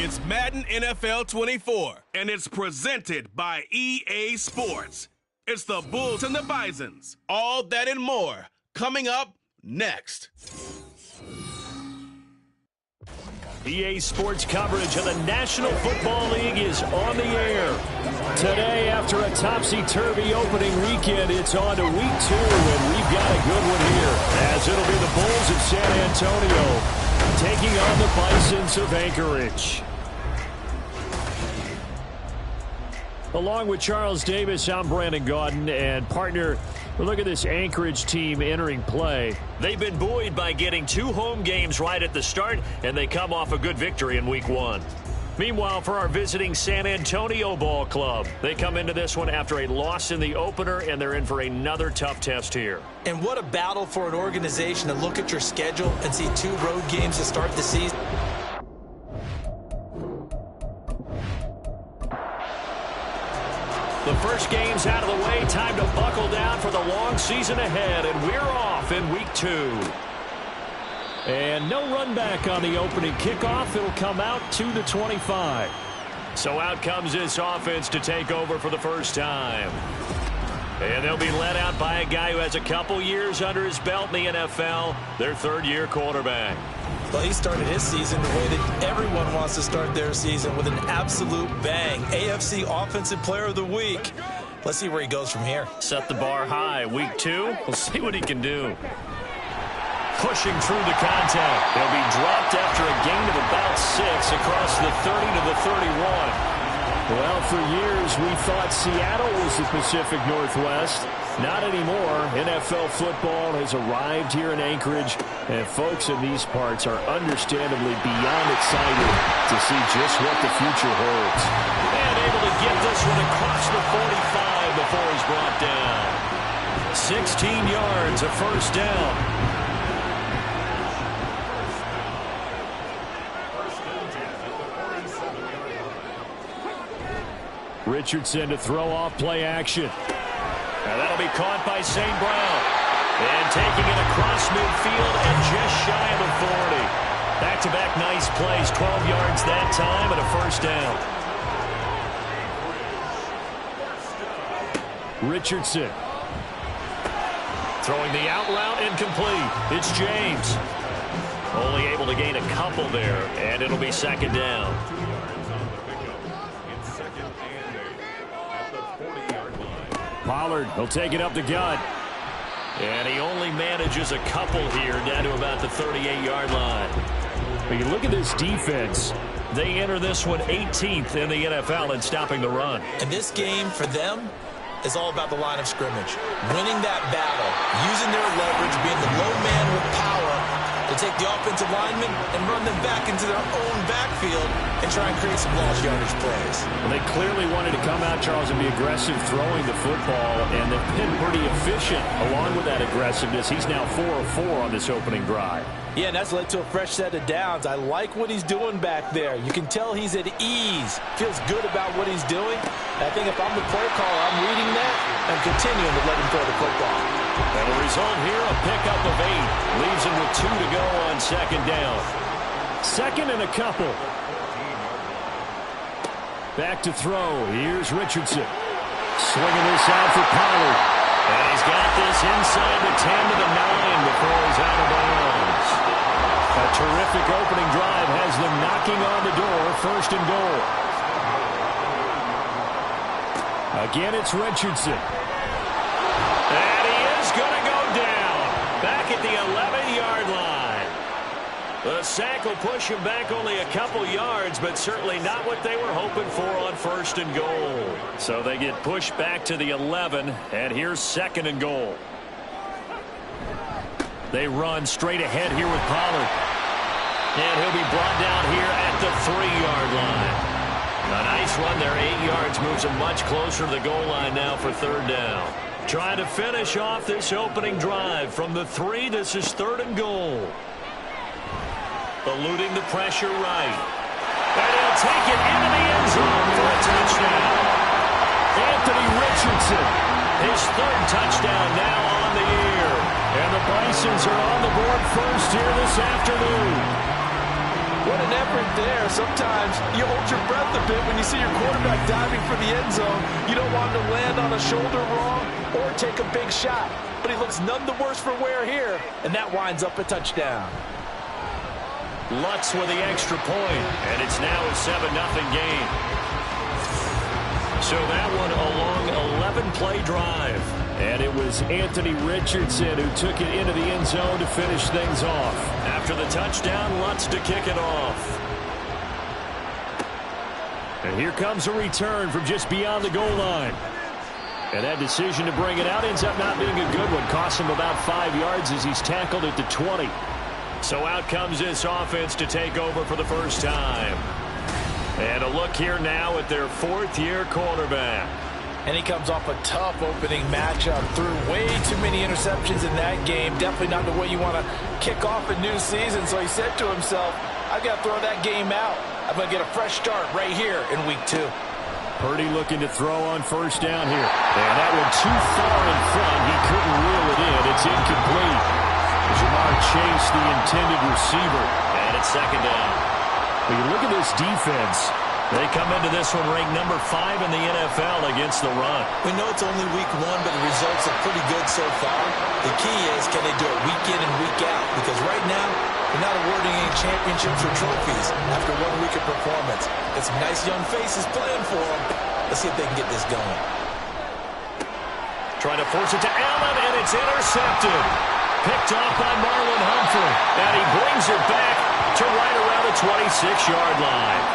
It's Madden NFL 24, and it's presented by EA Sports. It's the Bulls and the Bisons. All that and more coming up next. EA Sports coverage of the National Football League is on the air. Today, after a topsy-turvy opening weekend, it's on to week 2, and we've got a good one here, as it'll be the Bulls of San Antonio taking on the Bisons of Anchorage. Along with Charles Davis, I'm Brandon Gaudin, and partner, look at this Anchorage team entering play. They've been buoyed by getting 2 home games right at the start, and they come off a good victory in week 1. Meanwhile, for our visiting San Antonio Ball Club, they come into this one after a loss in the opener, and they're in for another tough test here. And what a battle for an organization to look at your schedule and see 2 road games to start the season. The first game's out of the way. Time to buckle down for the long season ahead, and we're off in week 2. And no run back on the opening kickoff. It'll come out to the 25. So out comes this offense to take over for the first time. And they'll be led out by a guy who has a couple years under his belt in the NFL, their third-year quarterback. Well, he started his season the way that everyone wants to start their season, with an absolute bang. AFC Offensive Player of the Week. Let's see where he goes from here. Set the bar high. Week 2, we'll see what he can do. Pushing through the contact. He'll be dropped after a gain of about 6 across the 30 to the 31. Well, for years, we thought Seattle was the Pacific Northwest. Not anymore. NFL football has arrived here in Anchorage, and folks in these parts are understandably beyond excited to see just what the future holds. And able to get this one across the 45 before he's brought down. 16 yards, a first down. Richardson to throw off play action. And that'll be caught by St. Brown. And taking it across midfield and just shy of the 40. Back-to-back nice plays. 12 yards that time and a first down. Richardson. Throwing the out route incomplete. It's James. Only able to gain a couple there, and it'll be second down. Pollard, he'll take it up the gut. And he only manages a couple here down to about the 38-yard line. But you look at this defense. They enter this one 18th in the NFL in stopping the run. And this game, for them, is all about the line of scrimmage. Winning that battle, using their leverage, being the low man with power to take the offensive linemen and run them back into their own backfield and try and create some lost yardage plays. Well, they clearly wanted to come out, Charles, and be aggressive throwing the football, and they've been pretty efficient along with that aggressiveness. He's now 4 of 4 on this opening drive. Yeah, and that's led to a fresh set of downs. I like what he's doing back there. You can tell he's at ease, feels good about what he's doing. I think if I'm the play caller, I'm reading that and continuing to let him throw the football. And the result here, a pickup of 8. Leaves him with 2 to go on second down. Second and a couple. Back to throw. Here's Richardson. Swinging this out for Pollard. And he's got this inside the 10 to the 9 before he's out of bounds. A terrific opening drive has them knocking on the door. First and goal. Again, it's Richardson. And he is going to go down. Back at the 11-yard line. The sack will push him back only a couple yards, but certainly not what they were hoping for on first and goal. So they get pushed back to the 11, and here's second and goal. They run straight ahead here with Pollard. And he'll be brought down here at the 3-yard line. A nice run there, 8 yards, moves him much closer to the goal line now for third down. Trying to finish off this opening drive from the 3. This is third and goal. Eluding the pressure right. And he'll take it into the end zone for a touchdown. Anthony Richardson, his third touchdown now on the year. And the Bisons are on the board first here this afternoon. What an effort there. Sometimes you hold your breath a bit when you see your quarterback diving for the end zone. You don't want him to land on a shoulder wrong or take a big shot. But he looks none the worse for wear here, and that winds up a touchdown. Lutz with the extra point, and it's now a 7-0 game. So that one a long 11-play drive. And it was Anthony Richardson who took it into the end zone to finish things off. After the touchdown, Lutz to kick it off. And here comes a return from just beyond the goal line. And that decision to bring it out ends up not being a good one. Costs him about 5 yards as he's tackled at the 20. So out comes this offense to take over for the first time. And a look here now at their fourth-year quarterback. And he comes off a tough opening matchup. Threw way too many interceptions in that game. Definitely not the way you want to kick off a new season. So he said to himself, I've got to throw that game out. I'm going to get a fresh start right here in week 2. Purdy looking to throw on first down here. And that one too far in front. He couldn't reel it in. It's incomplete. Jamar Chase, the intended receiver. And it's second down. When you look at this defense, they come into this one ranked number 5 in the NFL against the run. We know it's only week 1, but the results are pretty good so far. The key is, can they do it week in and week out? Because right now, they're not awarding any championships or trophies after 1 week of performance. Got some nice young faces playing for them. Let's see if they can get this going. Trying to force it to Allen, and it's intercepted. Picked off by Marlon Humphrey. And he brings it back to right around the 26-yard line.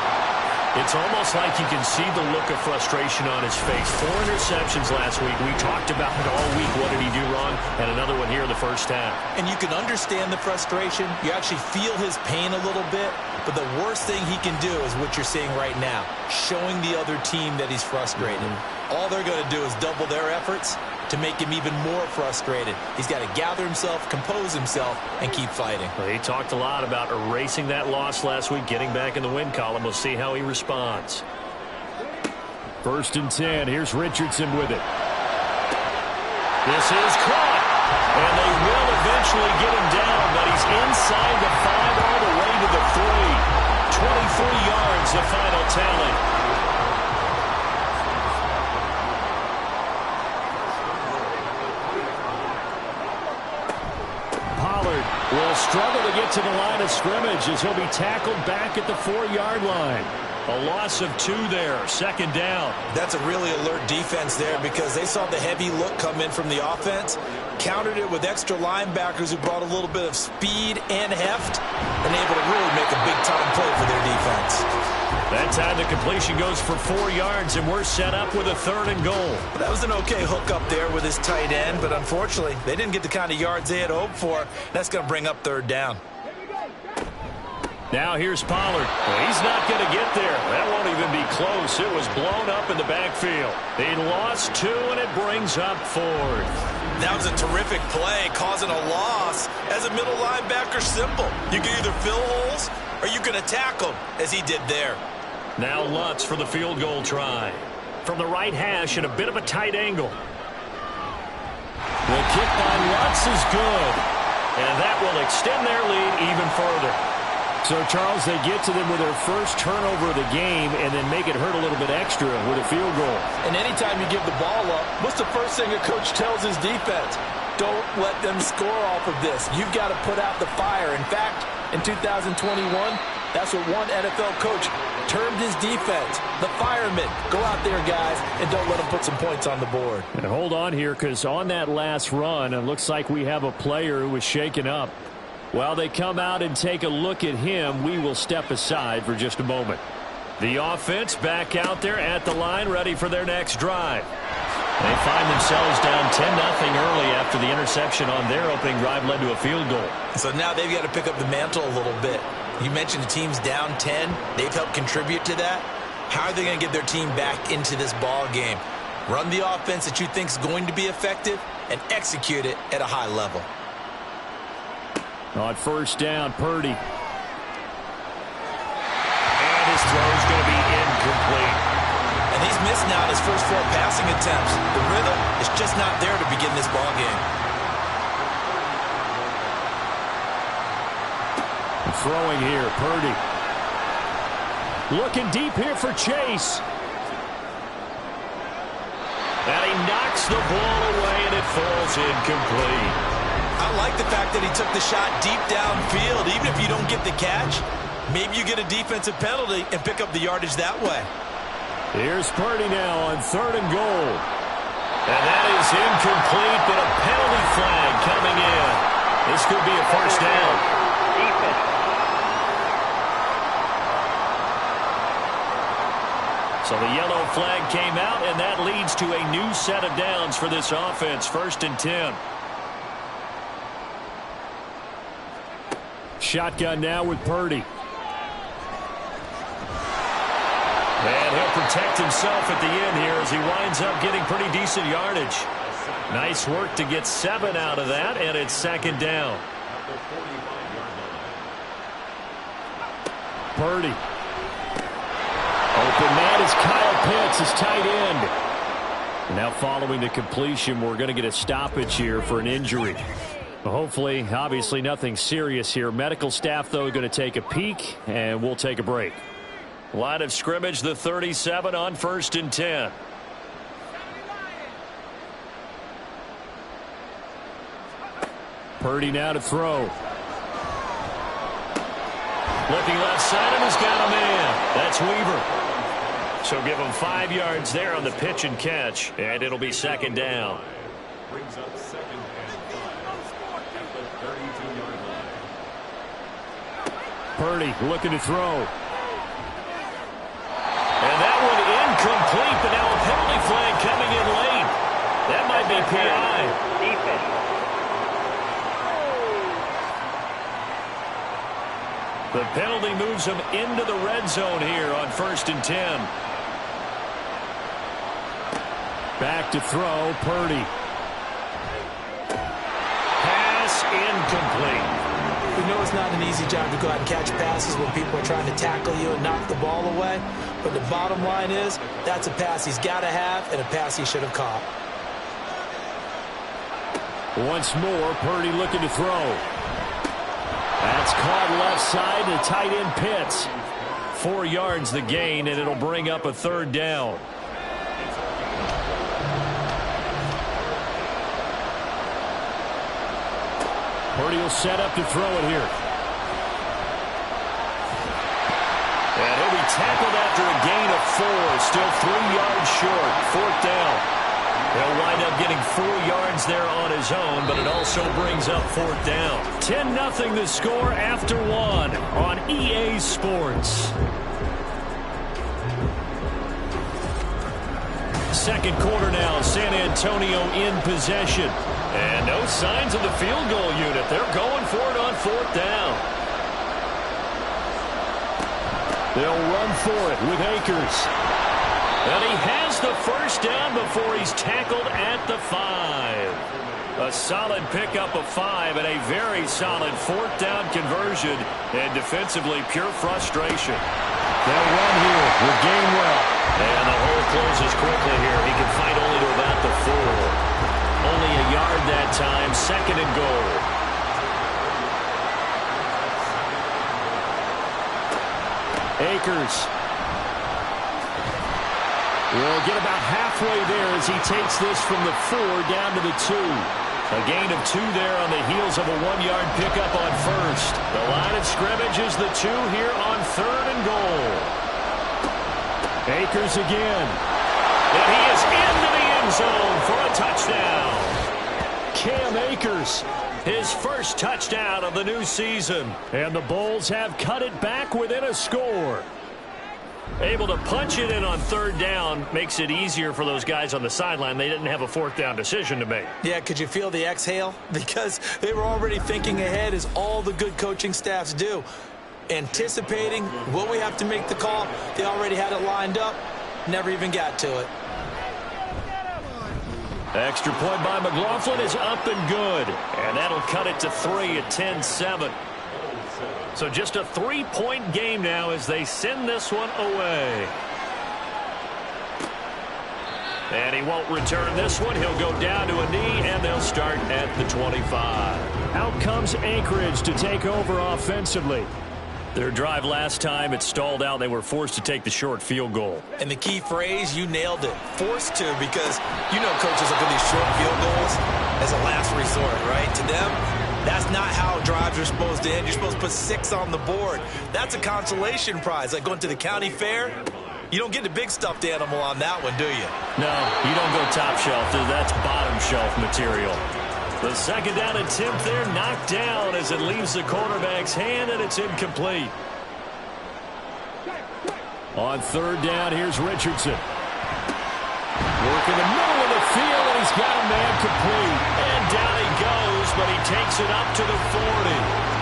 It's almost like you can see the look of frustration on his face. 4 interceptions last week. We talked about it all week. What did he do wrong? And another one here in the first half. And you can understand the frustration. You actually feel his pain a little bit. But the worst thing he can do is what you're seeing right now, showing the other team that he's frustrated. All they're going to do is double their efforts to make him even more frustrated. He's got to gather himself, compose himself, and keep fighting. Well, he talked a lot about erasing that loss last week, getting back in the win column. We'll see how he responds. 1st and 10. Here's Richardson with it. This is caught. And they will eventually get him down, but he's inside the 5 all the way to the 3. 23 yards, the final tally. Will struggle to get to the line of scrimmage as he'll be tackled back at the 4-yard line. A loss of 2 there, 2nd down. That's a really alert defense there because they saw the heavy look come in from the offense, countered it with extra linebackers who brought a little bit of speed and heft, and able to really make a big-time play for their defense. That time the completion goes for 4 yards, and we're set up with a 3rd and goal. That was an okay hook up there with his tight end, but unfortunately, they didn't get the kind of yards they had hoped for. That's going to bring up 3rd down. Now here's Pollard. Well, he's not going to get there. That won't even be close. It was blown up in the backfield. He lost 2, and it brings up 4th. That was a terrific play, causing a loss. As a middle linebacker, simple. You can either fill holes or you can attack them, as he did there. Now Lutz for the field goal try. From the right hash at a bit of a tight angle. The kick by Lutz is good. And that will extend their lead even further. So, Charles, they get to them with their first turnover of the game and then make it hurt a little bit extra with a field goal. And anytime you give the ball up, what's the first thing a coach tells his defense? Don't let them score off of this. You've got to put out the fire. In fact, in 2021, that's what one NFL coach termed his defense. The firemen. Go out there, guys, and don't let them put some points on the board. And hold on here, because on that last run, it looks like we have a player who was shaken up. While they come out and take a look at him, we will step aside for just a moment. The offense back out there at the line, ready for their next drive. They find themselves down 10-0 early after the interception on their opening drive led to a field goal. So now they've got to pick up the mantle a little bit. You mentioned the team's down 10. They've helped contribute to that. How are they going to get their team back into this ball game? Run the offense that you think is going to be effective and execute it at a high level. On first down, Purdy. And his throw is going to be incomplete. And he's missed now his first 4 passing attempts. The rhythm is just not there to begin this ball game. Throwing here, Purdy. Looking deep here for Chase. And he knocks the ball away, and it falls incomplete. I like the fact that he took the shot deep downfield. Even if you don't get the catch, maybe you get a defensive penalty and pick up the yardage that way. Here's Purdy now on 3rd and goal. And that is incomplete, but a penalty flag coming in. This could be a first down. So the yellow flag came out, and that leads to a new set of downs for this offense. 1st and 10. Shotgun now with Purdy. And he'll protect himself at the end here as he winds up getting pretty decent yardage. Nice work to get 7 out of that, and it's 2nd down. Purdy. Open man is Kyle Pitts, his tight end. Now following the completion, we're going to get a stoppage here for an injury. Hopefully, obviously nothing serious here. Medical staff, though, going to take a peek, and we'll take a break. Line of scrimmage, the 37 on 1st and 10. Purdy now to throw. Looking left side, and he's got a man. That's Weaver. So give him 5 yards there on the pitch and catch, and it'll be 2nd down. Brings up 2nd and 5 at the 32-yard line. Purdy looking to throw. And that one incomplete, but now a penalty flag coming in late. That might be PI. The penalty moves him into the red zone here on 1st and 10. Back to throw, Purdy. Pass incomplete. We know it's not an easy job to go out and catch passes when people are trying to tackle you and knock the ball away. But the bottom line is, that's a pass he's got to have and a pass he should have caught. Once more, Purdy looking to throw. That's caught left side to tight end Pitts. 4 yards the gain, and it'll bring up a 3rd down. Purdy will set up to throw it here. And he'll be tackled after a gain of 4. Still 3 yards short. 4th down. He'll wind up getting 4 yards there on his own, but it also brings up 4th down. 10-0 the score after 1 on EA Sports. 2nd quarter now. San Antonio in possession. And no signs of the field goal unit. They're going for it on 4th down. They'll run for it with Akers. And he has the 1st down before he's tackled at the 5. A solid pickup of 5 and a very solid 4th down conversion. And defensively, pure frustration. They'll run here with Gainwell. And the hole closes quickly here. He can fight only to about the 4. Only a yard that time. 2nd and goal. Akers will get about halfway there as he takes this from the 4 down to the 2. A gain of 2 there on the heels of a 1-yard pickup on 1st. The line of scrimmage is the 2 here on 3rd and goal. Akers again. And he is into the end zone for a touchdown. Cam Akers, his first touchdown of the new season. And the Bulls have cut it back within a score. Able to punch it in on 3rd down makes it easier for those guys on the sideline. They didn't have a 4th down decision to make. Yeah, could you feel the exhale? Because they were already thinking ahead, as all the good coaching staffs do. Anticipating, will we have to make the call? They already had it lined up. Never even got to it. Extra point by McLaughlin is up and good. And that'll cut it to 3 at 10-7. So just a 3-point game now as they send this one away. And he won't return this one. He'll go down to a knee, and they'll start at the 25. Out comes Anchorage to take over offensively. Their drive last time, it stalled out. They were forced to take the short field goal. And the key phrase, you nailed it. Forced to, because you know coaches look at these short field goals as a last resort, right? To them, that's not how drives are supposed to end. You're supposed to put 6 on the board. That's a consolation prize. Like going to the county fair, you don't get the big stuffed animal on that one, do you? No, you don't go top shelf. That's bottom shelf material. The second down attempt there knocked down as it leaves the quarterback's hand, and it's incomplete. On third down, here's Richardson. Working the middle of the field, and he's got a man complete. And down he goes, but he takes it up to the 40.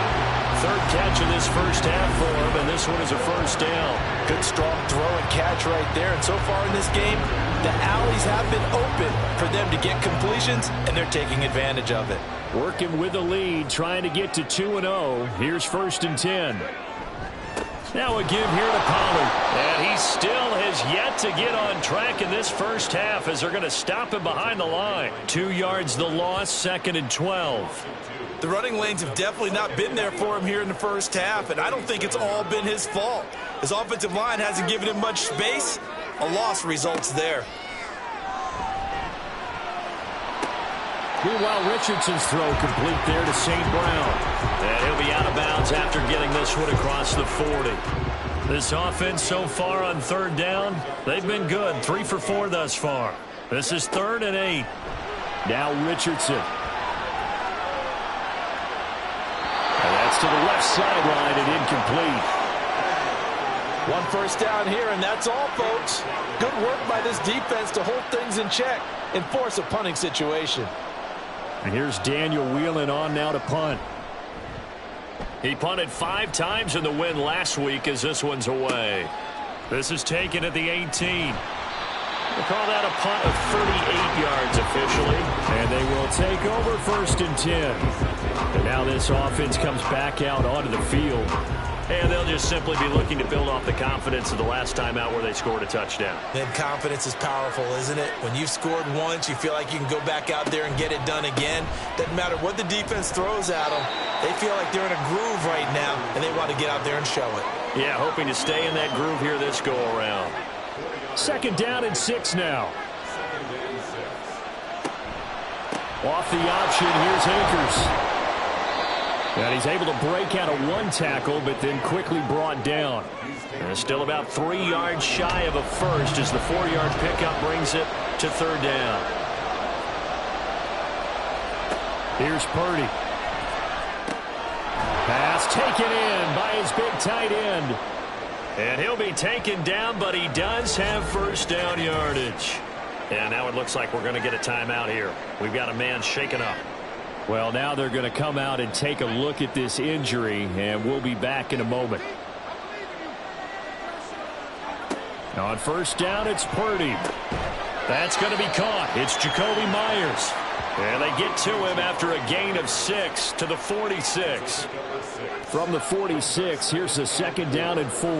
Third catch of this first half for him, and this one is a first down. Good, strong throw and catch right there. And so far in this game, the alleys have been open for them to get completions, and they're taking advantage of it. Working with the lead, trying to get to 2-0. Here's first and 10. Now a give here to Pollard. And he still has yet to get on track in this first half as they're going to stop him behind the line. 2 yards the loss, second and 12. The running lanes have definitely not been there for him here in the first half, and I don't think it's all been his fault. His offensive line hasn't given him much space. A loss results there. Meanwhile, Richardson's throw complete there to St. Brown. And he'll be out of bounds after getting this one across the 40. This offense so far on third down, they've been good. 3 for 4 thus far. This is 3rd and 8. Now Richardson. And that's to the left sideline and incomplete. 1 first down here, and that's all, folks. Good work by this defense to hold things in check and force a punting situation. And here's Daniel Whelan on now to punt. He punted 5 times in the win last week as this one's away. This is taken at the 18. We'll call that a punt of 38 yards officially. And they will take over first and 10. And now this offense comes back out onto the field. And they'll just simply be looking to build off the confidence of the last time out where they scored a touchdown. Then confidence is powerful, isn't it? When you've scored once, you feel like you can go back out there and get it done again. Doesn't matter what the defense throws at them. They feel like they're in a groove right now, and they want to get out there and show it. Yeah, hoping to stay in that groove here this go-around. Second down and 6 now. Off the option, here's Akers. And he's able to break out of 1 tackle, but then quickly brought down. And still about 3 yards shy of a first as the 4-yard pickup brings it to third down. Here's Purdy. Pass taken in by his big tight end. And he'll be taken down, but he does have first down yardage. And now it looks like we're going to get a timeout here. We've got a man shaken up. Well, now they're going to come out and take a look at this injury, and we'll be back in a moment. On first down, it's Purdy. That's going to be caught. It's Jacoby Myers. And they get to him after a gain of 6 to the 46. From the 46, here's the second down and 4.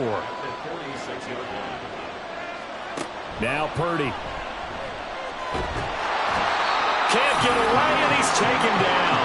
Now Purdy. Can't get away, and he's taken down.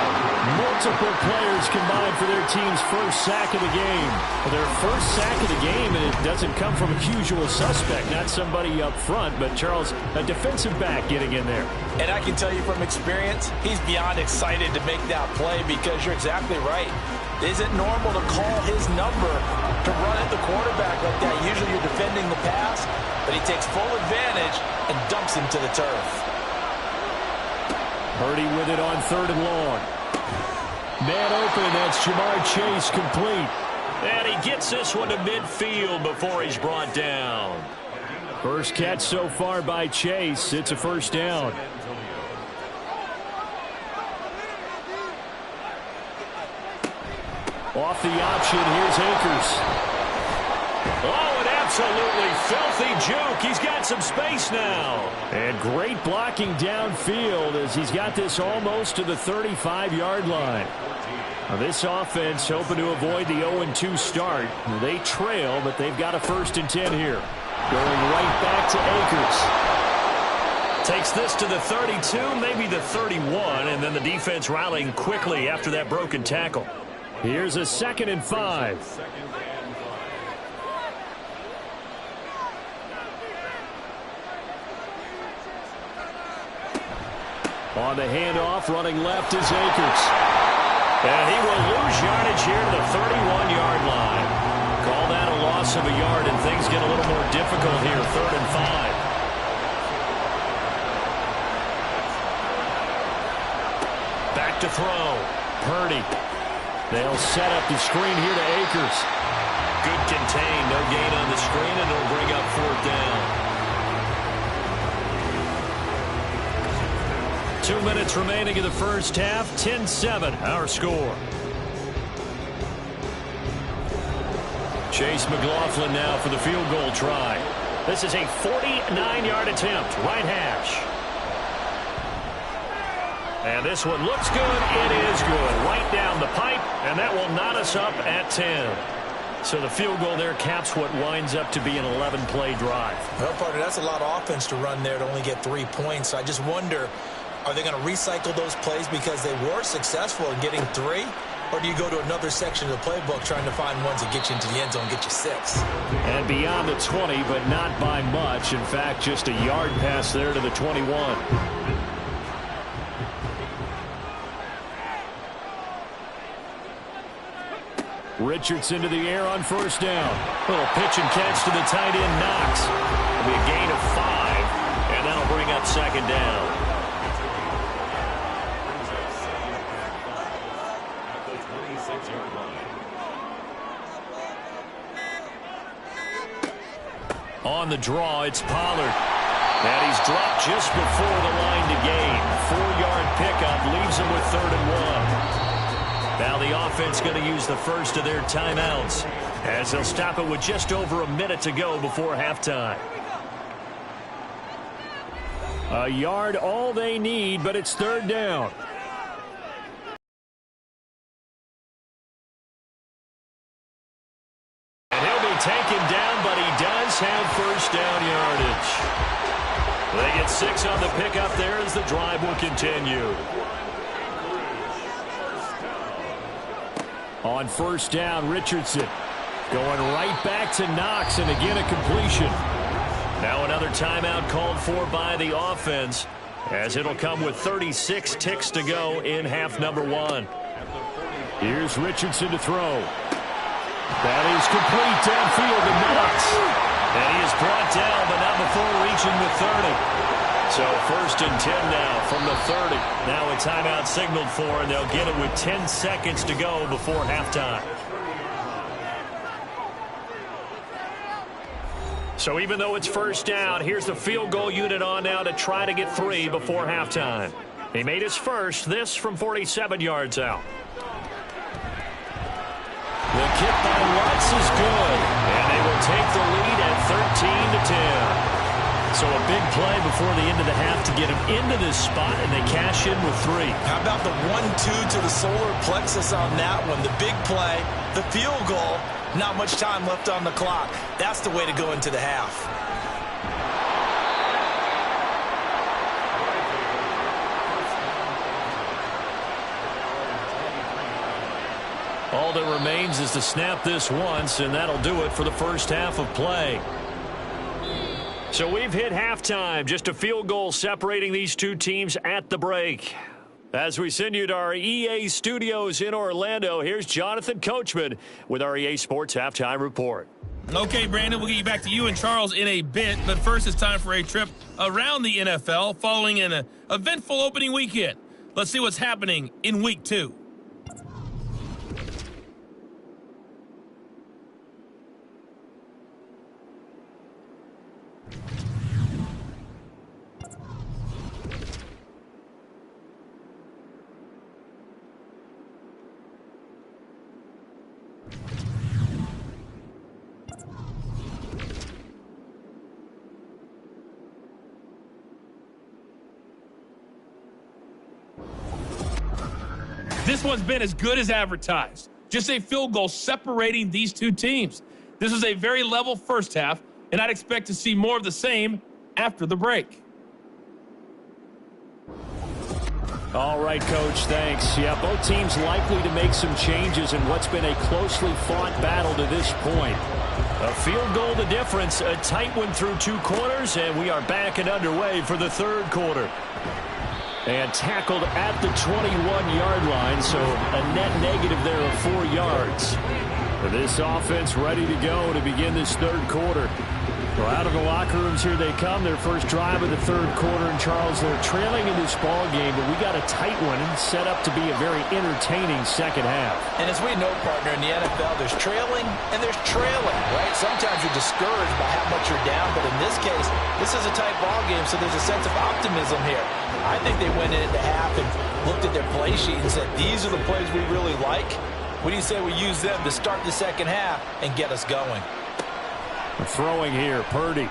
Multiple players combined for their team's first sack of the game. Their first sack of the game, and it doesn't come from a usual suspect, not somebody up front, but Charles, a defensive back getting in there. And I can tell you from experience, he's beyond excited to make that play because you're exactly right. Is it normal to call his number to run at the quarterback like that? Usually you're defending the pass, but he takes full advantage and dumps him to the turf. Purdy with it on third and long. Man open, that's Jamar Chase complete. And he gets this one to midfield before he's brought down. First catch so far by Chase. It's a first down. Off the option, here's Akers. Oh, an absolutely filthy juke. He's got some space now. And great blocking downfield as he's got this almost to the 35-yard line. Now this offense hoping to avoid the 0-2 start. They trail, but they've got a first and 10 here. Going right back to Akers. Takes this to the 32, maybe the 31, and then the defense rallying quickly after that broken tackle. Here's a second and 5. On the handoff, running left is Akers. And he will lose yardage here to the 31-yard line. Call that a loss of a yard, and things get a little more difficult here, 3rd and 5. Back to throw. Purdy. They'll set up the screen here to Akers. Good contain. No gain on the screen, and it'll bring up 4th down. 2 minutes remaining in the first half. 10-7, our score. Chase McLaughlin now for the field goal try. This is a 49-yard attempt, right hash. And this one looks good. It is good. Right down the pipe, and that will knot us up at 10. So the field goal there caps what winds up to be an 11-play drive. Well, partner, that's a lot of offense to run there to only get 3 points. I just wonder, are they going to recycle those plays because they were successful in getting 3? Or do you go to another section of the playbook trying to find ones that get you into the end zone and get you 6? And beyond the 20, but not by much. In fact, just a yard pass there to the 21. Richardson to the air on 1st down. Little pitch and catch to the tight end, Knox. It'll be a gain of 5, and that'll bring up 2nd down. On the draw, it's Pollard. And he's dropped just before the line to gain. 4-yard pickup leaves him with 3rd and 1. Now the offense going to use the first of their timeouts as they'll stop it with just over a minute to go before halftime. A yard all they need, but it's 3rd down. And he'll be taken down, but he does have 1st down yardage. They get 6 on the pickup there as the drive will continue. On 1st down, Richardson going right back to Knox, and again a completion. Now another timeout called for by the offense, as it'll come with 36 ticks to go in half number 1. Here's Richardson to throw. That is complete downfield to Knox. And he is brought down, but not before reaching the 30. So 1st and 10 now from the 30. Now a timeout signaled for, and they'll get it with 10 seconds to go before halftime. So even though it's 1st down, here's the field goal unit on now to try to get 3 before halftime. He made his first, this from 47 yards out. The kick by Lutz is good, and they will take the lead at 13-10. So a big play before the end of the half to get him into this spot, and they cash in with 3. How about the 1-2 to the solar plexus on that one? The big play, the field goal, not much time left on the clock. That's the way to go into the half. All that remains is to snap this once, and that'll do it for the first half of play. So we've hit halftime, just a field goal separating these two teams at the break. As we send you to our EA studios in Orlando, here's Jonathan Coachman with our EA Sports Halftime Report. Okay, Brandon, we'll get you back to you and Charles in a bit, but first it's time for a trip around the NFL following an eventful opening weekend. Let's see what's happening in Week 2. This one's been as good as advertised. Just a field goal separating these two teams. This was a very level first half, and I'd expect to see more of the same after the break. All right, Coach, thanks. Yeah, both teams likely to make some changes in what's been a closely fought battle to this point. A field goal the difference, a tight one through 2 quarters, and we are back and underway for the 3rd quarter. And tackled at the 21-yard line, so a net negative there of 4 yards. This offense ready to go to begin this third quarter. Well, out of the locker rooms here they come. Their first drive of the third quarter. And, Charles, they're trailing in this ball game, but we got a tight one and set up to be a very entertaining second half. And as we know, partner, in the NFL, there's trailing and there's trailing, right? Sometimes you're discouraged by how much you're down, but in this case, this is a tight ball game, so there's a sense of optimism here. I think they went into half and looked at their play sheet and said, these are the plays we really like. What do you say we use them to start the second half and get us going? Throwing here, Purdy.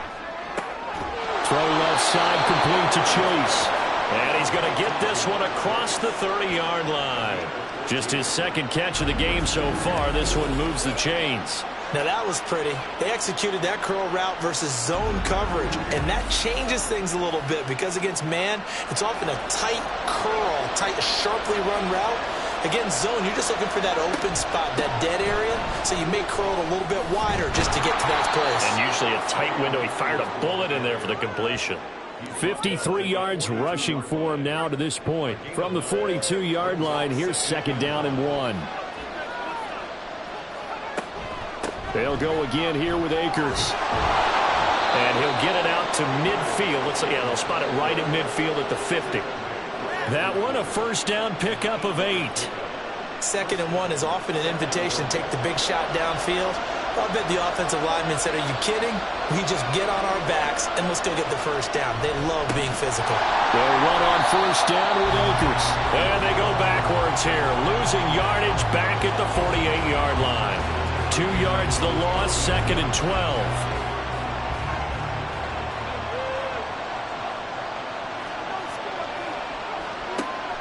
Throw left side, complete to Chase. And he's going to get this one across the 30-yard line. Just his second catch of the game so far. This one moves the chains. Now that was pretty. They executed that curl route versus zone coverage, and that changes things a little bit because against man, it's often a tight curl, tight, sharply run route. Against zone, you're just looking for that open spot, that dead area, so you may curl it a little bit wider just to get to that place. And usually a tight window. He fired a bullet in there for the completion. 53 yards rushing for him now to this point. From the 42-yard line, here's second down and 1. They'll go again here with Akers. And he'll get it out to midfield. Let's say, yeah, they'll spot it right at midfield at the 50. That one, a first down pickup of 8. Second and 1 is often an invitation to take the big shot downfield. I bet the offensive lineman said, are you kidding? We just get on our backs and let's go get the first down. They love being physical. They'll run on first down with Akers. And they go backwards here, losing yardage back at the 48-yard line. 2 yards the loss, second and 12.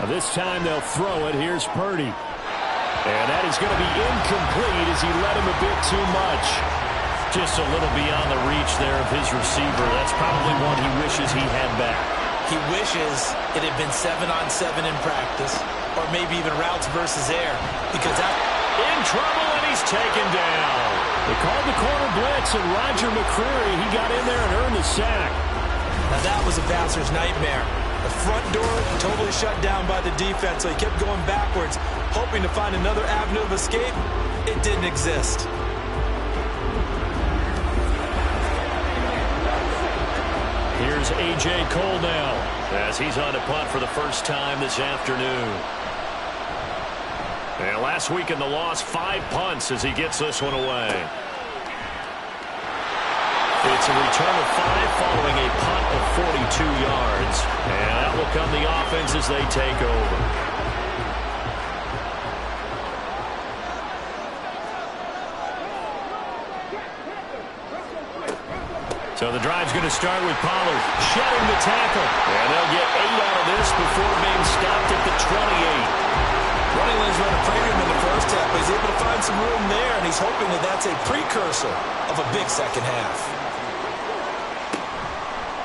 This time they'll throw it. Here's Purdy. And that is going to be incomplete as he led him a bit too much. Just a little beyond the reach there of his receiver. That's probably one he wishes he had back. He wishes it had been 7-on-7 in practice, or maybe even routes versus air, because that... In trouble, and he's taken down. They called the corner blitz, and Roger McCreary, he got in there and earned the sack. Now that was a passer's nightmare. The front door totally shut down by the defense, so he kept going backwards, hoping to find another avenue of escape. It didn't exist. Here's A.J. Cole now, as he's on to punt for the first time this afternoon. And last week in the loss, 5 punts as he gets this one away. It's a return of 5 following a punt of 42 yards. And that will come the offense as they take over. So the drive's going to start with Pollard shedding the tackle. And they'll get 8 out of this before being stopped at the 28. Running lanes run a premium in the first half, but he's able to find some room there, and he's hoping that that's a precursor of a big second half.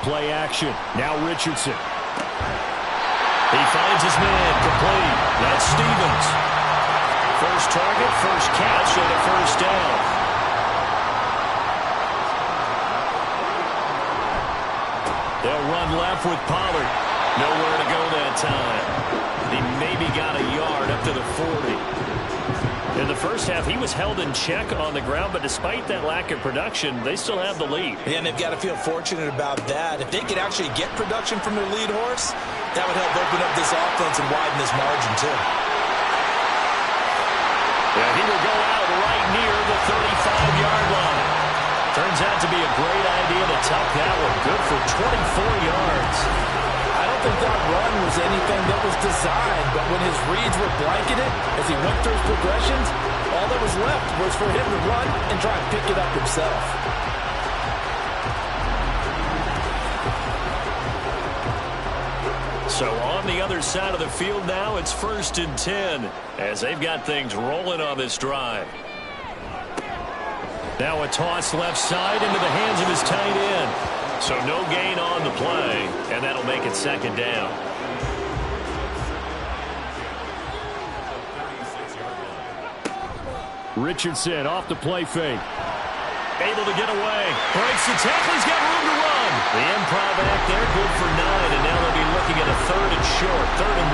Play action. Now Richardson. He finds his man complete. That's Stevens. First target, first catch, and a first down. They'll run left with Pollard. Nowhere to go that time. He maybe got a yard up to the 40. In the first half, he was held in check on the ground, but despite that lack of production, they still have the lead. Yeah, and they've got to feel fortunate about that. If they could actually get production from their lead horse, that would help open up this offense and widen this margin, too. Yeah, he will go out right near the 35-yard line. Turns out to be a great idea to tuck that one. Good for 24 yards. I don't think that run was anything that was designed, but when his reads were blanketed as he went through his progressions, all that was left was for him to run and try and pick it up himself. So on the other side of the field now, it's 1st and 10 as they've got things rolling on this drive. Now a toss left side into the hands of his tight end. So no gain on the play, and that'll make it second down. Richardson off the play fake. Able to get away. Breaks the tackle. He's got room to run. The improv act there, good for 9, and now they'll be looking at a 3rd and short, 3rd and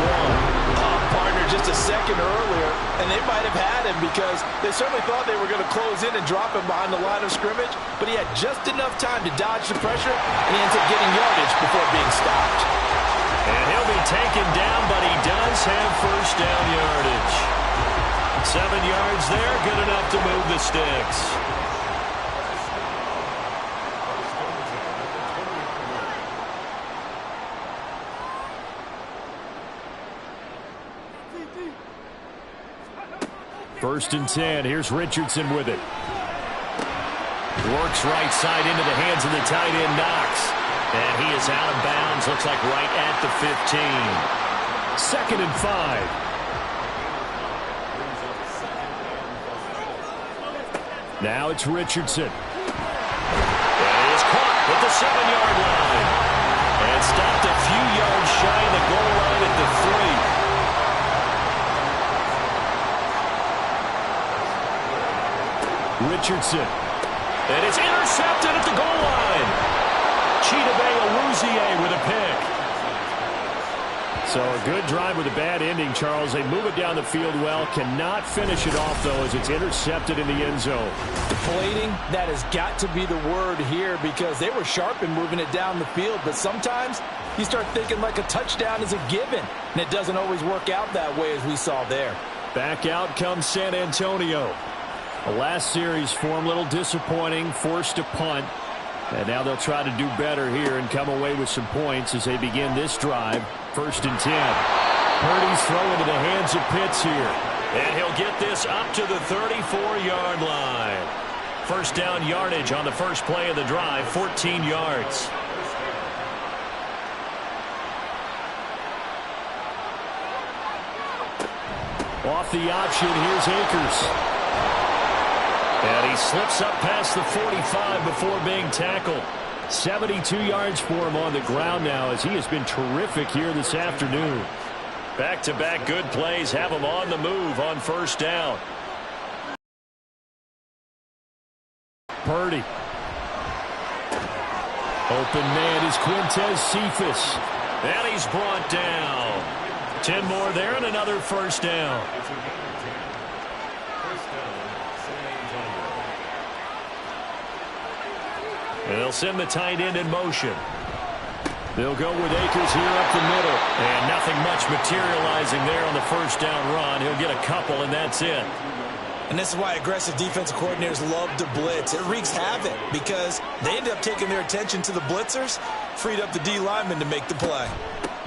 1. Partner, just a second earlier, and they might have had him because they certainly thought they were going to close in and drop him behind the line of scrimmage, but he had just enough time to dodge the pressure, and he ends up getting yardage before being stopped. And he'll be taken down, but he does have first down yardage. 7 yards there, good enough to move the sticks. First and 10. Here's Richardson with it. Works right side into the hands of the tight end, Knox. And he is out of bounds. Looks like right at the 15. 2nd and 5. Now it's Richardson. And he is caught at the 7-yard line. And stopped a few yards shy of the goal line at the 3. Richardson. And it's intercepted at the goal line. Chidobe Awuzie with a pick. So a good drive with a bad ending, Charles. They move it down the field well. Cannot finish it off, though, as it's intercepted in the end zone. Deflating, that has got to be the word here because they were sharp in moving it down the field, but sometimes you start thinking like a touchdown is a given, and it doesn't always work out that way as we saw there. Back out comes San Antonio. The last series for him, a little disappointing, forced a punt. And now they'll try to do better here and come away with some points as they begin this drive. 1st and 10. Purdy's throw into the hands of Pitts here. And he'll get this up to the 34-yard line. First down yardage on the first play of the drive, 14 yards. Off the option, here's Akers. And he slips up past the 45 before being tackled. 72 yards for him on the ground now as he has been terrific here this afternoon. Back-to-back good plays have him on the move on first down. Purdy. Open man is Quintez Cephas. And he's brought down. 10 more there and another first down. And they'll send the tight end in motion. They'll go with Akers here up the middle. And nothing much materializing there on the first down run. He'll get a couple, and that's it. And this is why aggressive defensive coordinators love to blitz. It wreaks havoc because they end up taking their attention to the blitzers, freed up the D lineman to make the play.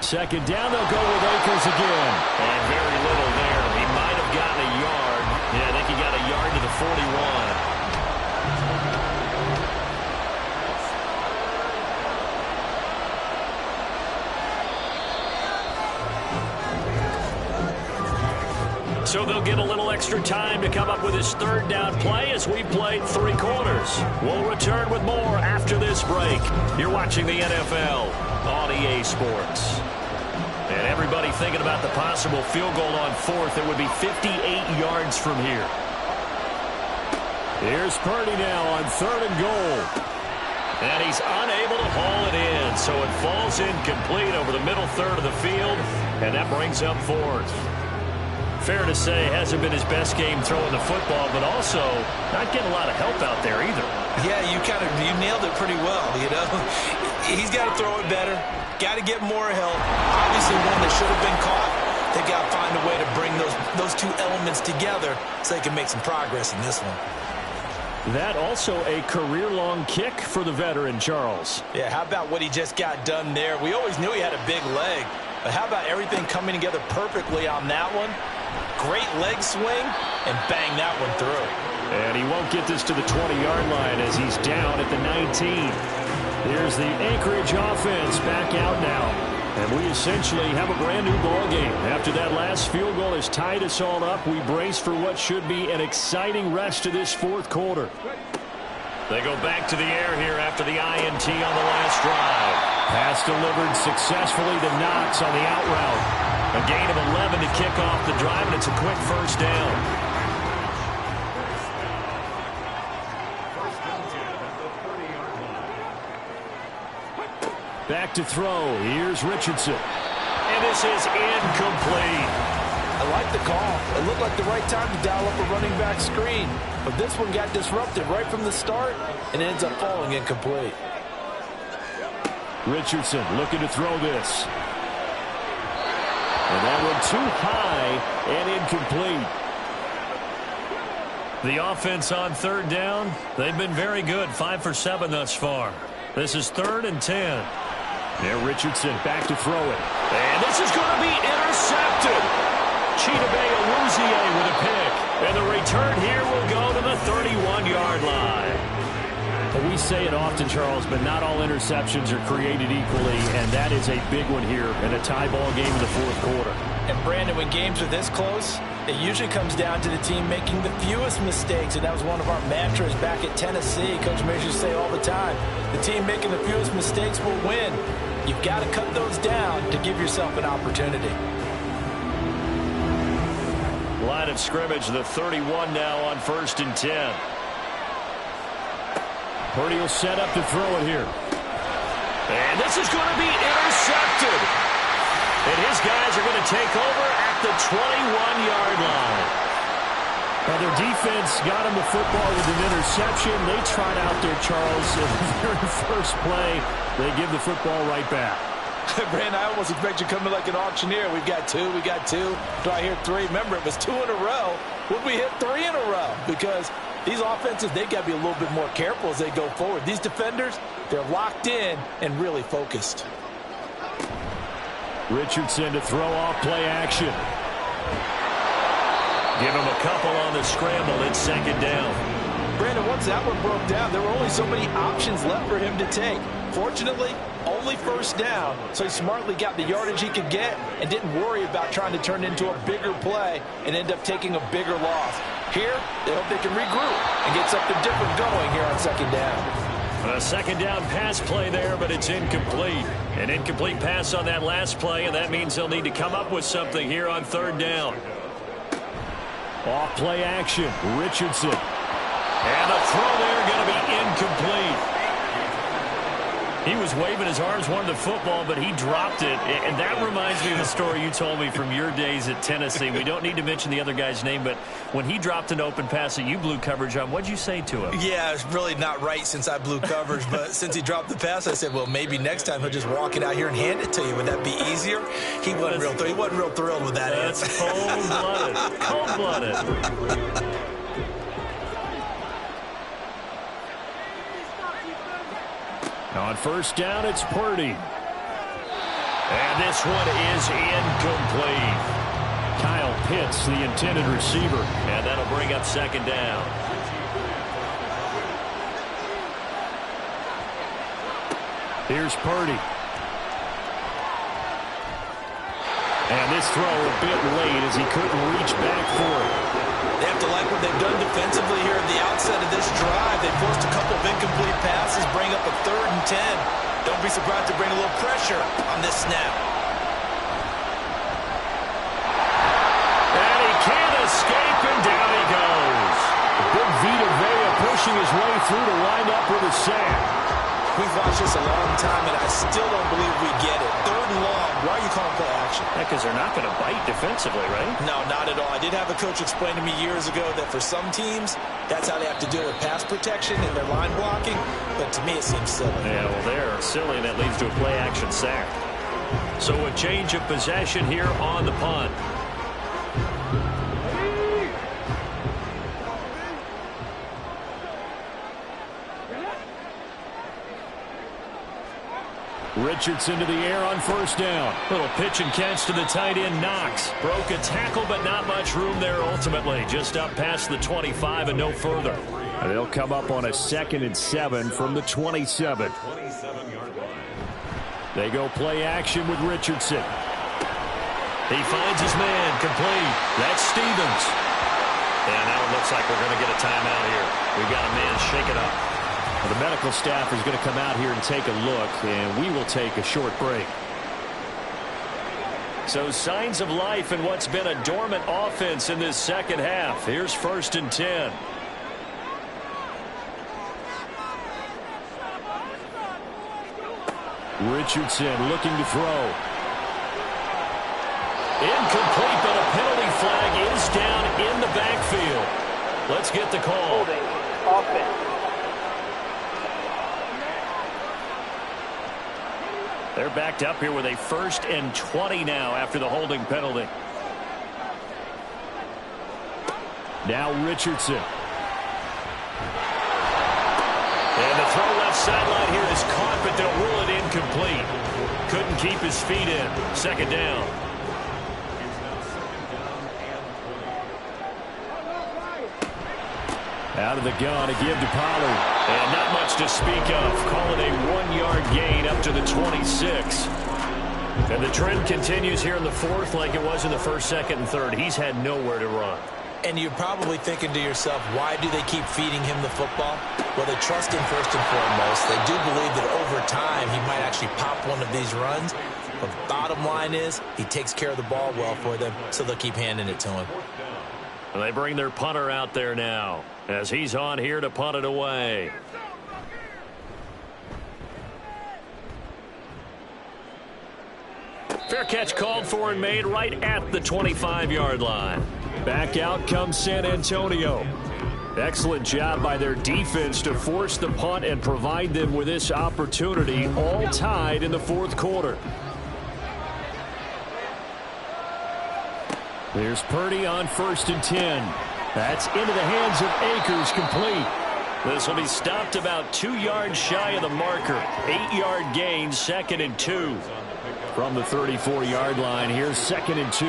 2nd down, they'll go with Akers again. And very little there. He might have gotten a yard. Yeah, I think he got a yard to the 41. So they'll get a little extra time to come up with his 3rd down play as we played 3 quarters. We'll return with more after this break. You're watching the NFL on EA Sports. And everybody thinking about the possible field goal on 4th. It would be 58 yards from here. Here's Purdy now on 3rd and goal. And he's unable to haul it in. So it falls incomplete over the middle third of the field. And that brings up 4th. Fair to say, hasn't been his best game throwing the football, but also not getting a lot of help out there either. Yeah, you nailed it pretty well, you know. He's got to throw it better, got to get more help. Obviously, one that should have been caught. They've got to find a way to bring those two elements together so they can make some progress in this one. That also a career-long kick for the veteran, Charles. Yeah, how about what he just got done there? We always knew he had a big leg, but how about everything coming together perfectly on that one? Great leg swing, and bang that one through. And he won't get this to the 20-yard line as he's down at the 19. Here's the Anchorage offense back out now. And we essentially have a brand-new ball game. After that last field goal has tied us all up, we brace for what should be an exciting rest of this 4th quarter. They go back to the air here after the INT on the last drive. Pass delivered successfully to Knox on the out route. A gain of 11 to kick off the drive, and it's a quick first down. Back to throw. Here's Richardson. And this is incomplete. I like the call. It looked like the right time to dial up a running back screen. But this one got disrupted right from the start and ends up falling incomplete. Richardson looking to throw this. And that one too high and incomplete. The offense on third down, they've been very good. 5 for 7 thus far. This is 3rd and 10. There Richardson back to throw it. And this is going to be intercepted. Chidobe Awuzie with a pick. And the return here will go to the 31-yard line. We say it often, Charles, but not all interceptions are created equally, and that is a big one here in a tie ball game in the 4th quarter. And Brandon, when games are this close, it usually comes down to the team making the fewest mistakes, and that was one of our mantras back at Tennessee. Coach Mears used to say all the time, the team making the fewest mistakes will win. You've got to cut those down to give yourself an opportunity. Line of scrimmage, the 31 now on 1st and 10. Purdy will set up to throw it here. And this is going to be intercepted. And his guys are going to take over at the 21-yard line. Now their defense got him the football with an interception. They tried out there, Charles, in the very first play. They give the football right back. Brandon, I almost expect you coming like an auctioneer. We've got 2, we got 2. Do I hear 3? Remember, it was 2 in a row. Would we hit 3 in a row? Because these offenses, they've got to be a little bit more careful as they go forward. These defenders, they're locked in and really focused. Richardson to throw off play action. Give him a couple on the scramble. It's 2nd down. Brandon, once that one broke down, there were only so many options left for him to take. Fortunately, only 1st down, so he smartly got the yardage he could get and didn't worry about trying to turn it into a bigger play and end up taking a bigger loss. Here, they hope they can regroup and get something different going here on 2nd down. A 2nd down pass play there, but it's incomplete. An incomplete pass on that last play, and that means they'll need to come up with something here on 3rd down. Off play action, Richardson. And the throw there going to be incomplete. He was waving his arms, wanted the football, but he dropped it. And that reminds me of the story you told me from your days at Tennessee. We don't need to mention the other guy's name, but when he dropped an open pass that you blew coverage on, what'd you say to him? Yeah, it's really not right since I blew coverage, but since he dropped the pass, I said, well, maybe next time he'll just walk it out here and hand it to you. Would that be easier? He wasn't real thrilled with that answer. That's cold-blooded. Cold-blooded. On 1st down, it's Purdy. And this one is incomplete. Kyle Pitts, the intended receiver. And that'll bring up 2nd down. Here's Purdy. And this throw a bit late as he couldn't reach back for it. They have to like what they've done defensively here at the outset of this drive. They forced a couple of incomplete passes, bring up a 3rd and 10. Don't be surprised to bring a little pressure on this snap. And he can't escape, and down he goes. Big Vita Vea pushing his way through to wind up with a sack. We've watched this a long time, and I still don't believe we get it. 3rd and long. Why are you calling play action? Because they're not going to bite defensively, right? No, not at all. I did have a coach explain to me years ago that for some teams, that's how they have to do it with pass protection and their line blocking. But to me, it seems silly. Yeah, well, they're silly, and that leads to a play action sack. So a change of possession here on the punt. Richardson to the air on 1st down. Little pitch and catch to the tight end, Knox. Broke a tackle, but not much room there ultimately. Just up past the 25 and no further. They'll come up on a 2nd and 7 from the 27. They go play action with Richardson. He finds his man, complete. That's Stevens. And now it looks like we're going to get a timeout here. We've got a man shake it up. Well, the medical staff is going to come out here and take a look, and we will take a short break. So signs of life in what's been a dormant offense in this 2nd half. Here's 1st and 10. Richardson looking to throw. Incomplete, but a penalty flag is down in the backfield. Let's get the call. Holding. Offense. They're backed up here with a 1st and 20 now after the holding penalty. Now Richardson. And the throw left sideline here is caught, but they'll rule it incomplete. Couldn't keep his feet in. 2nd down. Out of the gun to give to Pollard. And not much to speak of. Call it a 1-yard gain up to the 26. And the trend continues here in the 4th like it was in the 1st, 2nd, and 3rd. He's had nowhere to run. And you're probably thinking to yourself, why do they keep feeding him the football? Well, they trust him first and foremost. They do believe that over time he might actually pop one of these runs. But the bottom line is he takes care of the ball well for them, so they'll keep handing it to him. And they bring their punter out there now as he's on here to punt it away. Fair catch called for and made right at the 25-yard line. Back out comes San Antonio. Excellent job by their defense to force the punt and provide them with this opportunity, all tied in the 4th quarter. There's Purdy on 1st and 10. That's into the hands of Akers, complete. This will be stopped about 2 yards shy of the marker. 8-yard gain, 2nd and 2. From the 34-yard line, here's 2nd and 2.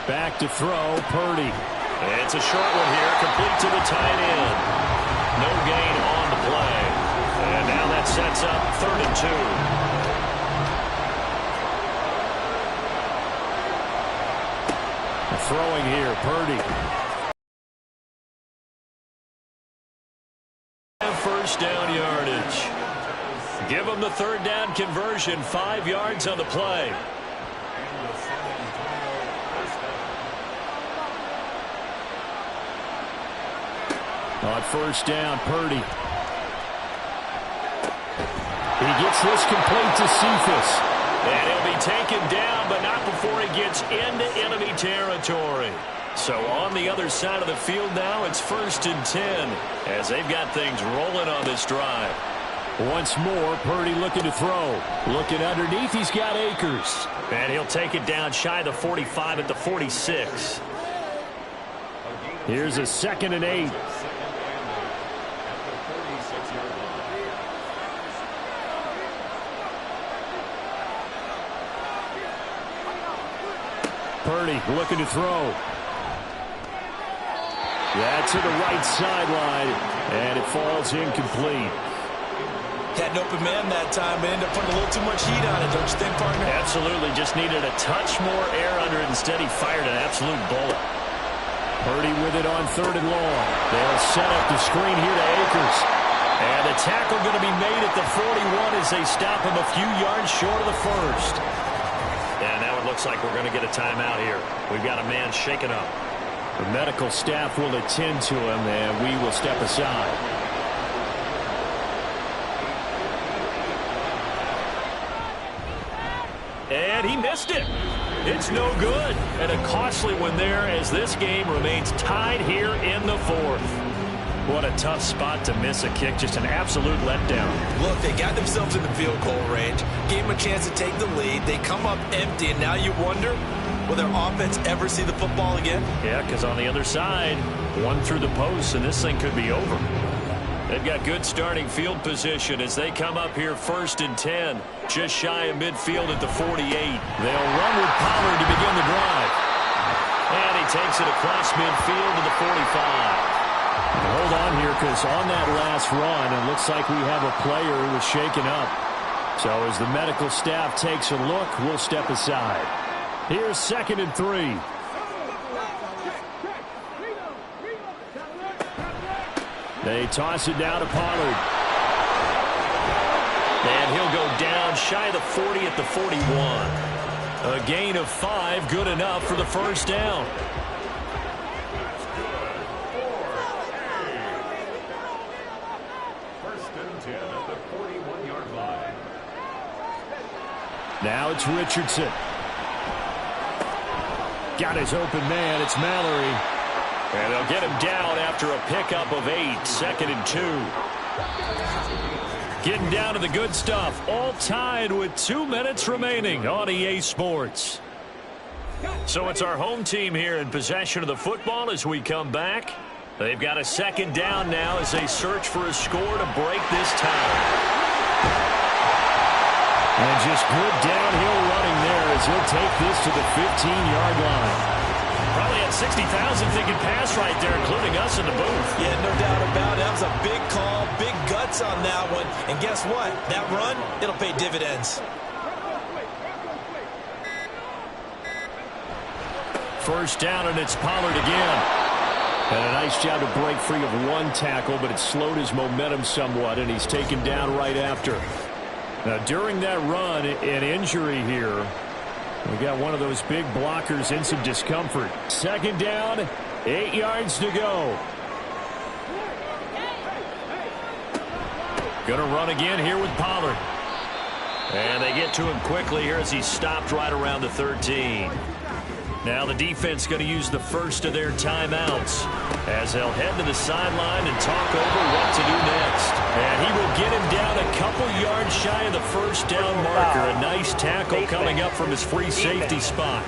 Back to throw, Purdy. It's a short one here, complete to the tight end. No gain on the play. And now that sets up 3rd and 2. Throwing here, Purdy. 1st down yardage. Give them the 3rd down conversion, 5 yards on the play. On 1st down, Purdy. He gets this complete to Cephas. And he'll be taken down, but not before he gets into enemy territory. So on the other side of the field now, it's 1st and 10 as they've got things rolling on this drive. Once more, Purdy looking to throw. Looking underneath, he's got Akers. And he'll take it down shy of the 45 at the 46. Here's a 2nd and 8. Purdy looking to throw. That's to the right sideline, and it falls incomplete. Had an open man that time, but ended up putting a little too much heat on it, don't you think, partner? Absolutely. Just needed a touch more air under it. Instead, he fired an absolute bullet. Purdy with it on 3rd and long. They'll set up the screen here to Akers. And the tackle going to be made at the 41 as they stop him a few yards short of the 1st. And now it looks like we're going to get a timeout here. We've got a man shaken up. The medical staff will attend to him, and we will step aside. And he missed it. It's no good. And a costly one there as this game remains tied here in the 4th. What a tough spot to miss a kick. Just an absolute letdown. Look, they got themselves in the field goal range. Gave them a chance to take the lead. They come up empty, and now you wonder, will their offense ever see the football again? Yeah, because on the other side, one through the post, and this thing could be over. They've got good starting field position as they come up here 1st and 10. Just shy of midfield at the 48. They'll run with Pollard to begin the drive. And he takes it across midfield to the 45. Hold on here, because on that last run, it looks like we have a player who was shaken up. So as the medical staff takes a look, we'll step aside. Here's 2nd and 3. They toss it down to Pollard. And he'll go down shy of the 40 at the 41. A gain of 5, good enough for the 1st down. Now it's Richardson. Got his open man. It's Mallory. And they'll get him down after a pickup of 8. 2nd and 2. Getting down to the good stuff. All tied with 2 minutes remaining on EA Sports. So it's our home team here in possession of the football as we come back. They've got a 2nd down now as they search for a score to break this tie. And just good downhill running there as he'll take this to the 15-yard line. Probably had 60,000 thinking pass right there, including us in the booth. Yeah, no doubt about it. That was a big call, big guts on that one. And guess what? That run, it'll pay dividends. First down, and it's Pollard again. And a nice job to break free of 1 tackle, but it slowed his momentum somewhat, and he's taken down right after. Now, during that run, an injury here. We got one of those big blockers in some discomfort. 2nd down, 8 yards to go. Going to run again here with Pollard. And they get to him quickly here as he stopped right around the 13. Now the defense going to use the first of their timeouts as they'll head to the sideline and talk over what to do next. And he will get him down a couple yards shy of the first down marker. A nice tackle coming up from his free safety spot.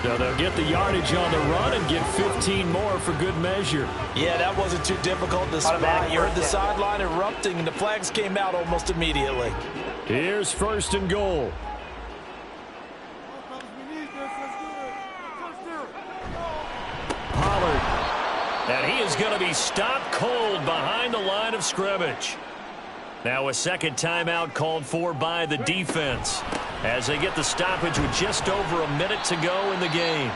So they'll get the yardage on the run and get 15 more for good measure. Yeah, that wasn't too difficult to spot. You heard the sideline erupting, and the flags came out almost immediately. Here's 1st and goal. Pollard. And he is going to be stopped cold behind the line of scrimmage. Now a 2nd timeout called for by the defense as they get the stoppage with just over a minute to go in the game.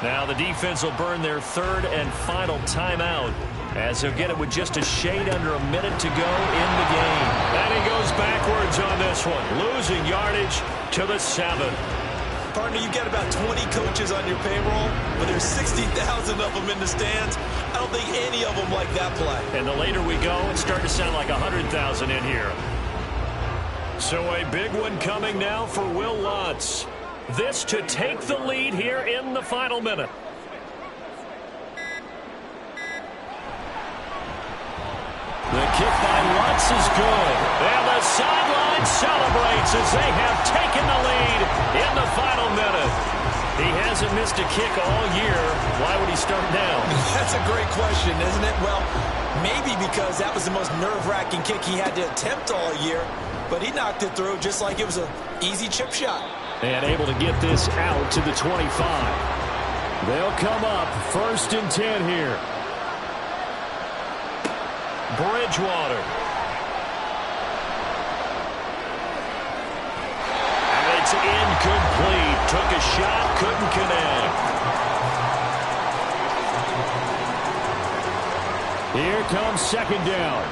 Now the defense will burn their 3rd and final timeout as they'll get it with just a shade under a minute to go in the game. And he goes backwards on this one, losing yardage to the 7. Partner, you've got about 20 coaches on your payroll, but there's 60,000 of them in the stands. I don't think any of them like that play. And the later we go, it's starting to sound like 100,000 in here. So a big one coming now for Will Lutz. This to take the lead here in the final minute. The kick by Lutz is good. And the sideline celebrates as they have taken the lead in the final minute. He hasn't missed a kick all year. Why would he start now? That's a great question, isn't it? Well, maybe because that was the most nerve-wracking kick he had to attempt all year. But he knocked it through just like it was an easy chip shot. And able to get this out to the 25. They'll come up 1st and 10 here. Bridgewater. And it's incomplete. Took a shot, couldn't connect. Here comes 2nd down.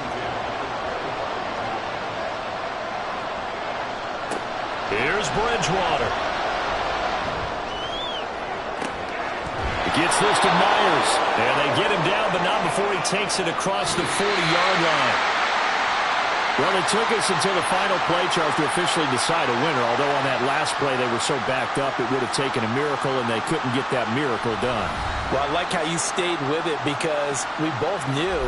Here's Bridgewater. Gets this to Myers. And they get him down, but not before he takes it across the 40-yard line. Well, it took us until the final play, Charles, to officially decide a winner. Although on that last play they were so backed up, it would have taken a miracle, and they couldn't get that miracle done. Well, I like how you stayed with it because we both knew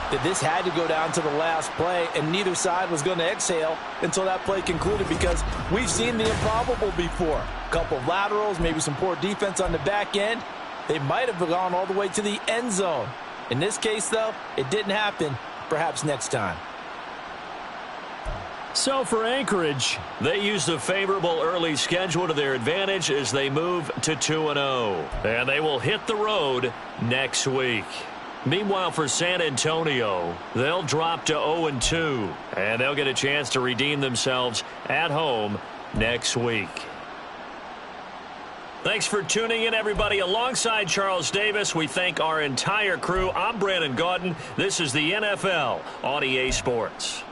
that this had to go down to the last play, and neither side was going to exhale until that play concluded because we've seen the improbable before. A couple of laterals, maybe some poor defense on the back end. They might have gone all the way to the end zone. In this case, though, it didn't happen. Perhaps next time. So for Anchorage, they used a favorable early schedule to their advantage as they move to 2-0. And they will hit the road next week. Meanwhile, for San Antonio, they'll drop to 0-2. And they'll get a chance to redeem themselves at home next week. Thanks for tuning in, everybody. Alongside Charles Davis, we thank our entire crew. I'm Brandon Gaudin. This is the NFL on EA Sports.